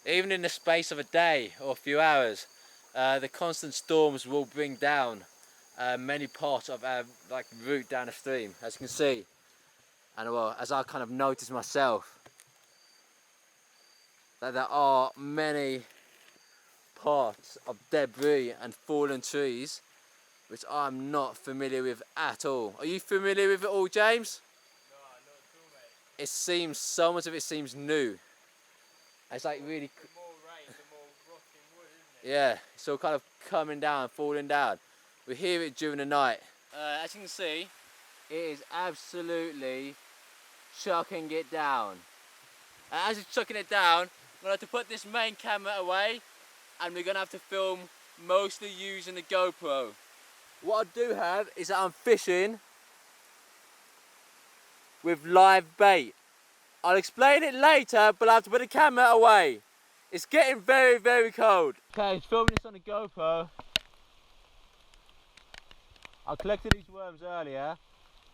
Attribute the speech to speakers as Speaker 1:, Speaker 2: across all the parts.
Speaker 1: Even in the space of a day or a few hours, the constant storms will bring down many parts of our route down the stream, as you can see. And well, as I kind of noticed myself, that there are many parts of debris and fallen trees which I'm not familiar with at all. Are you familiar with it all, James?
Speaker 2: No, not at all, mate.
Speaker 1: It seems, so much of it seems new. It's like really...
Speaker 2: The more rain, the more rotting wood, isn't it?
Speaker 1: Yeah, it's all kind of coming down, falling down. We hear it during the night. As you can see, it is absolutely chucking it down. As it's chucking it down, I'm gonna have to put this main camera away, and we're gonna have to film mostly using the GoPro. What I do have is that I'm fishing with live bait. I'll explain it later, but I have to put the camera away. It's getting very, very cold. Okay, I was filming this on the GoPro. I collected these worms earlier,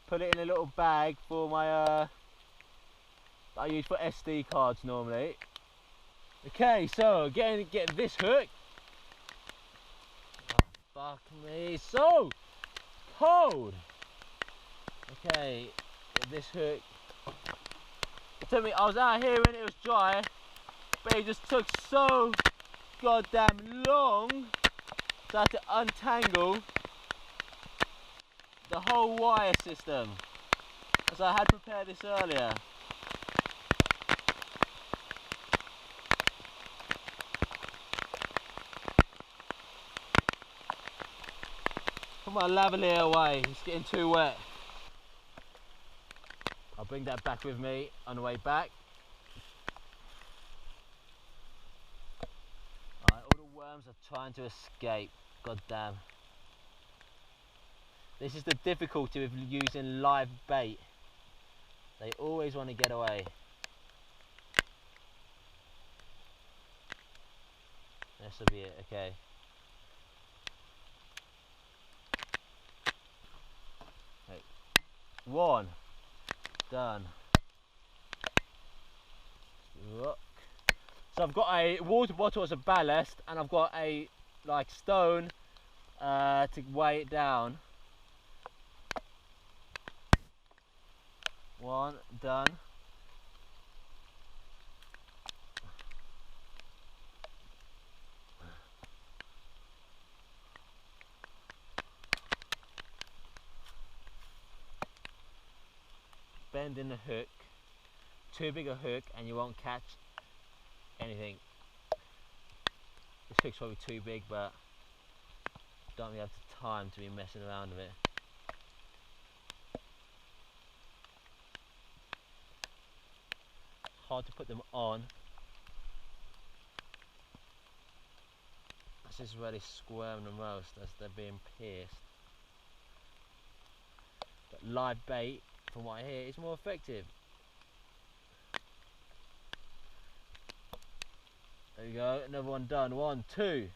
Speaker 1: put it in a little bag for my, that I use for SD cards normally. Okay, so getting this hook. Oh, fuck me, it's so cold. Okay, get this hook. It took me, I was out here when it was dry, but it just took so goddamn long, so I had to untangle the whole wire system, as I had prepared this earlier. Put my lavalier away, it's getting too wet. I'll bring that back with me on the way back. Alright, all the worms are trying to escape, god damn. This is the difficulty with using live bait. They always want to get away. This will be it, okay. Right. One. Done. Look. So I've got a water bottle as a ballast, and I've got a stone to weigh it down. One, done. Bend in the hook. Too big a hook and you won't catch anything. This hook's probably too big, but don't really have the time to be messing around with it. Hard to put them on. This is where they squirm the most, as they're being pierced. But live bait, from what I hear, is more effective. There we go, another one done. 1, 2.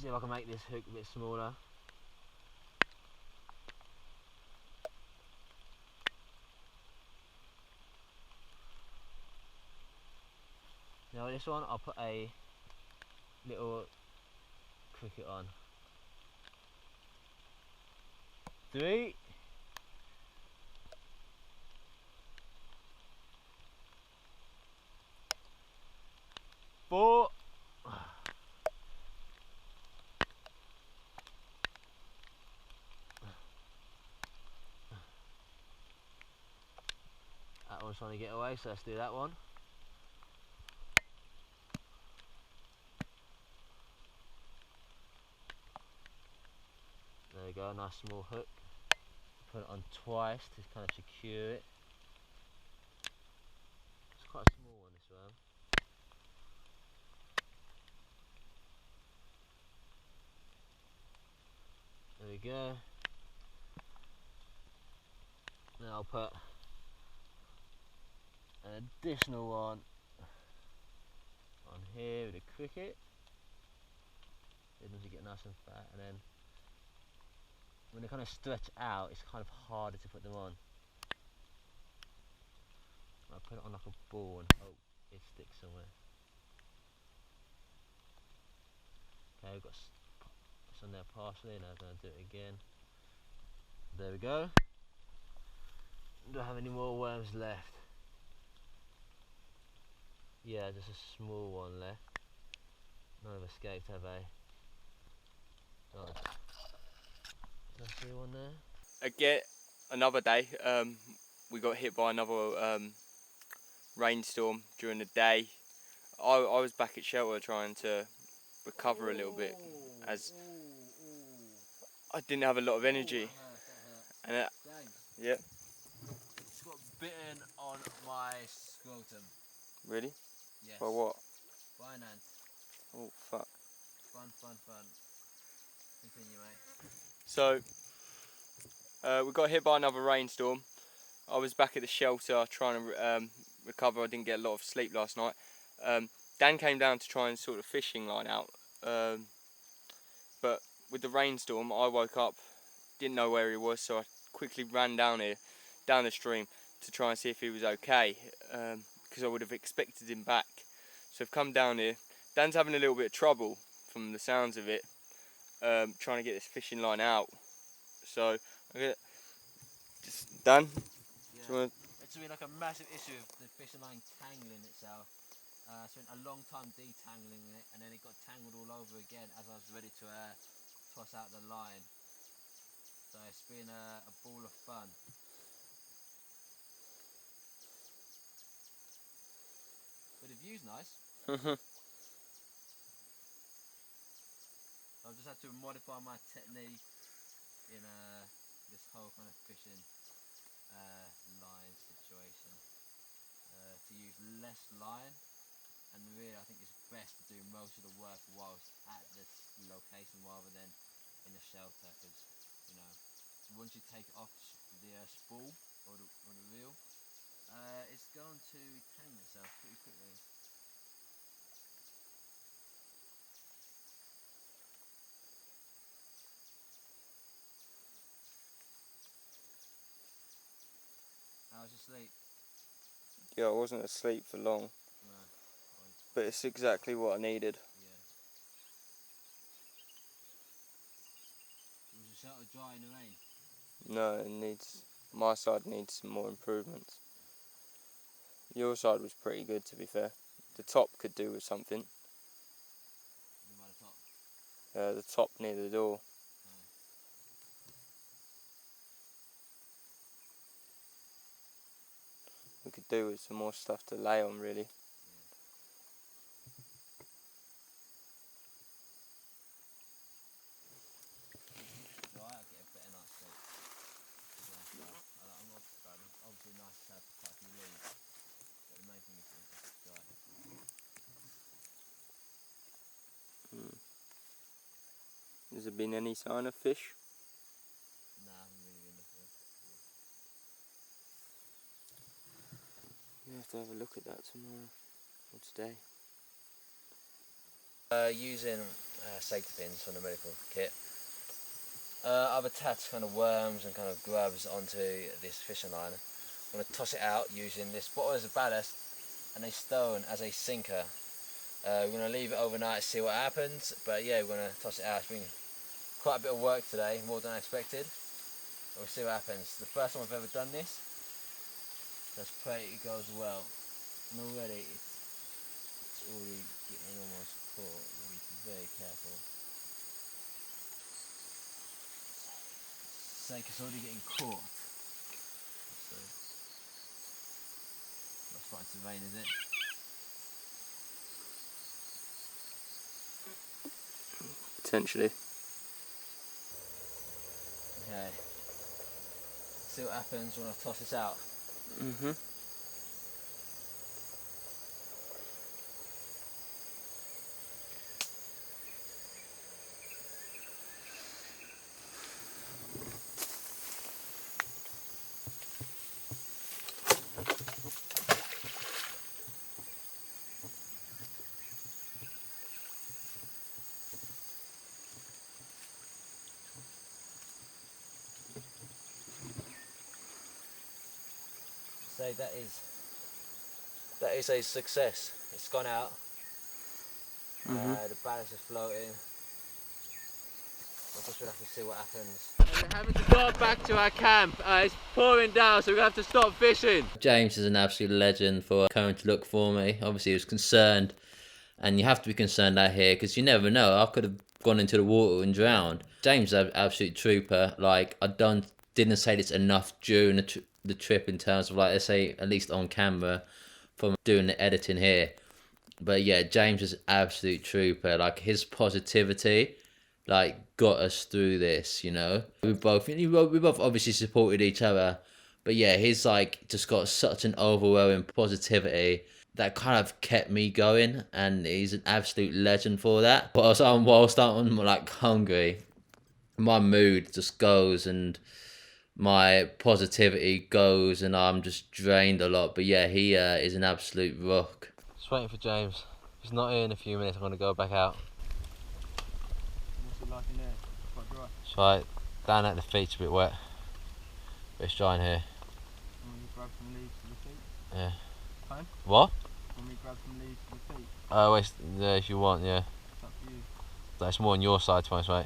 Speaker 1: See if I can make this hook a bit smaller. Now this one I'll put a little cricket on. 3. 4. That one's trying to get away, so let's do that one. There we go, nice small hook. Put it on twice to kind of secure it. It's quite a small one, this worm. There we go. Now I'll put an additional one here with a cricket. They need to get nice and fat, and then when they kind of stretch out, it's kind of harder to put them on. I put it on like a ball and hope it sticks somewhere. Okay, we've got some there partially, now I'm going to do it again. There we go. Don't have any more worms left. Yeah, just a small one left. None have escaped, have they? Nice. Did I see one there?
Speaker 2: Again, another day. We got hit by another rainstorm during the day. I was back at shelter trying to recover a little bit, as I didn't have a lot of energy. And yeah.
Speaker 1: It's got bitten on my scrotum.
Speaker 2: Really?
Speaker 1: Yes.
Speaker 2: By what?
Speaker 1: By an ant.
Speaker 2: Oh fuck.
Speaker 1: Fun. Continue, mate.
Speaker 2: So we got hit by another rainstorm. I was back at the shelter trying to recover. I didn't get a lot of sleep last night. Dan came down to try and sort of fishing line out, but with the rainstorm I woke up, didn't know where he was, so I quickly ran down the stream to try and see if he was okay, because I would have expected him back. So I've come down here. Dan's having a little bit of trouble from the sounds of it, trying to get this fishing line out. So I'm gonna just Dan.
Speaker 1: Yeah. It's been like a massive issue of the fishing line tangling itself. I spent a long time detangling it, and then it got tangled all over again as I was ready to toss out the line. So it's been a ball of fun. But the view's nice. I've just had to modify my technique in this whole kind of fishing line situation to use less line, and really I think it's best to do most of the work whilst at this location rather than in the shelter, because you know, once you take off the spool or the reel, it's going to tangle itself pretty quickly. How was your sleep?
Speaker 2: Yeah, I wasn't asleep for long,
Speaker 1: No.
Speaker 2: but it's exactly what I needed.
Speaker 1: Yeah. Was your shelter dry in the rain?
Speaker 2: No, it needs. My side needs some more improvements. Your side was pretty good, to be fair. The top could do with something.
Speaker 1: What about the top?
Speaker 2: The top near the door. We could do with some more stuff to lay on, really.
Speaker 1: Dry, I'll get a better night's sleep. I'm not bad. It's obviously nice to have quite a few leaves, but the main thing is it's dry.
Speaker 2: Has there been any sign of fish?
Speaker 1: Nah, I haven't really been looking.
Speaker 2: You have to have a look at that tomorrow or today.
Speaker 1: Using safety pins from the medical kit, I've attached kind of worms and kind of grubs onto this fishing line. I'm going to toss it out using this bottle as a ballast and a stone as a sinker. We're going to leave it overnight to see what happens, but yeah, we're going to toss it out. It's been quite a bit of work today, more than I expected. We'll see what happens. The first time I've ever done this. Let's pray it goes well. And already it's already getting almost caught. We'll be very careful. Sake, it's already getting caught. So not starting to rain, is it?
Speaker 2: Potentially.
Speaker 1: Okay. See what happens when I toss this out. say that is a success. It's gone out. The ballast is floating. I guess we'll have to see what happens. And we're having to go back to our camp. It's pouring down, so we have to stop fishing. James is an absolute legend for coming to look for me. Obviously, he was concerned, and you have to be concerned out here because you never know. I could have gone into the water and drowned. James is an absolute trooper. Like, didn't say this enough during the trip in terms of, like, let's say at least on camera from doing the editing here. But yeah, James is an absolute trooper. Like, his positivity, like, got us through this, you know. We both obviously supported each other, but yeah, he's like just got such an overwhelming positivity that kind of kept me going, and he's an absolute legend for that. Whilst I'm like hungry, my mood just goes and my positivity goes, and I'm just drained a lot. But yeah, he is an absolute rock. Just waiting for James. He's not here in a few minutes. I'm gonna go back out.
Speaker 2: What's it like in there? Quite dry.
Speaker 1: It's right down at the feet's a bit wet, but it's dry in here.
Speaker 2: Can we grab some leaves for the feet?
Speaker 1: Yeah.
Speaker 2: Fine?
Speaker 1: What?
Speaker 2: Can we grab some leaves for the feet?
Speaker 1: Oh, yeah, if you want, yeah.
Speaker 2: It's up to you.
Speaker 1: That's more on your side, to be honest, mate.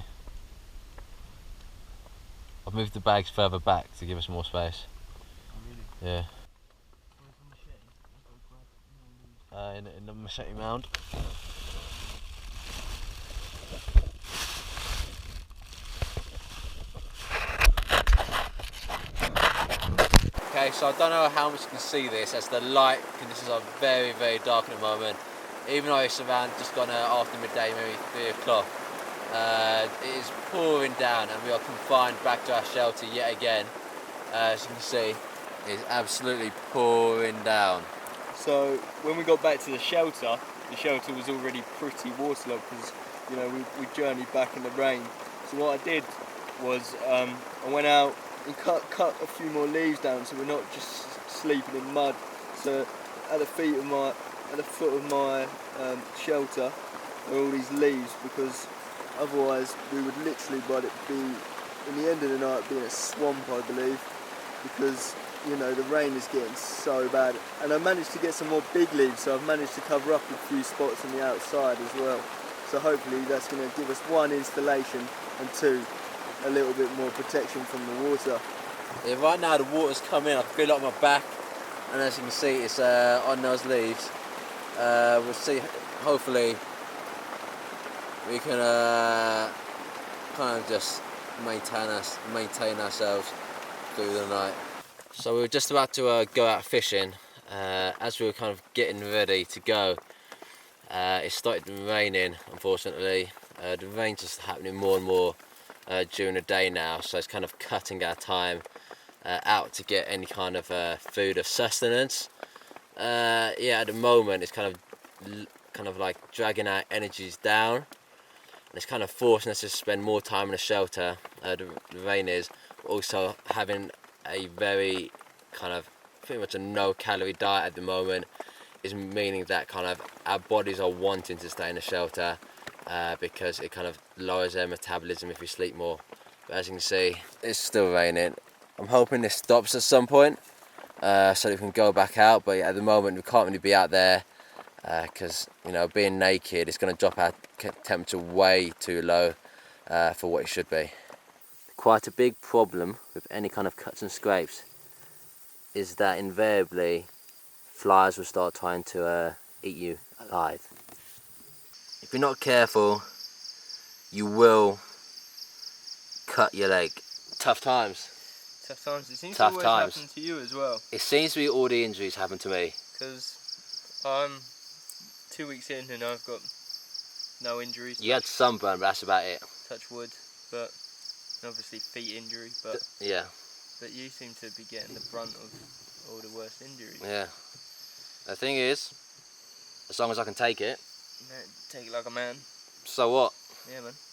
Speaker 1: I've moved the bags further back to give us more space.
Speaker 2: Oh, really?
Speaker 1: Yeah.
Speaker 2: Where's the machete? I'll go grab more leaves.
Speaker 1: In the machete mound. Okay, so I don't know how much you can see this as the light conditions are very, very dark at the moment. Even though it's around just gone after midday, maybe 3 o'clock. It is pouring down and we are confined back to our shelter yet again. As you can see, it's absolutely pouring down.
Speaker 2: So when we got back to the shelter was already pretty waterlogged because, you know, we journeyed back in the rain. So what I did was I went out and cut a few more leaves down so we're not just sleeping in mud. So at the foot of my shelter are all these leaves, because otherwise we would literally, in the end of the night, be in a swamp, I believe, because, you know, the rain is getting so bad. And I managed to get some more big leaves, so I've managed to cover up a few spots on the outside as well. So hopefully that's going to give us 1, installation, and 2, a little bit more protection from the water.
Speaker 1: Yeah, right now the water's coming, I feel it on my back, and as you can see it's on those leaves. We'll see, hopefully we can kind of just maintain ourselves through the night. So we were just about to go out fishing. As we were kind of getting ready to go, it started raining, unfortunately. The rain's just happening more and more during the day now, so it's kind of cutting our time out to get any kind of food or sustenance. Yeah, at the moment it's kind of like dragging our energies down, and it's kind of forcing us to spend more time in the shelter. The rain is also having a very kind of pretty much a no calorie diet at the moment, is meaning that kind of our bodies are wanting to stay in the shelter because it kind of lowers their metabolism if we sleep more. But as you can see, it's still raining. I'm hoping this stops at some point so that we can go back out, but yeah, at the moment we can't really be out there because, you know, being naked, it's going to drop our temperature way too low for what it should be. Quite a big problem with any kind of cuts and scrapes is that invariably flies will start trying to eat you alive. If you're not careful, you will cut your leg. Tough times.
Speaker 2: Tough times. It seems
Speaker 1: Tough
Speaker 2: to always
Speaker 1: times.
Speaker 2: happen to you as well.
Speaker 1: It seems to be all the injuries happen to me.
Speaker 2: Because I'm 2 weeks in and I've got no injuries.
Speaker 1: You had sunburn, but that's about it.
Speaker 2: Touch wood, but obviously feet injury. But
Speaker 1: yeah.
Speaker 2: But you seem to be getting the brunt of all the worst injuries.
Speaker 1: Yeah. The thing is, as long as I can take it.
Speaker 2: Take it like a man.
Speaker 1: So what?
Speaker 2: Yeah, man.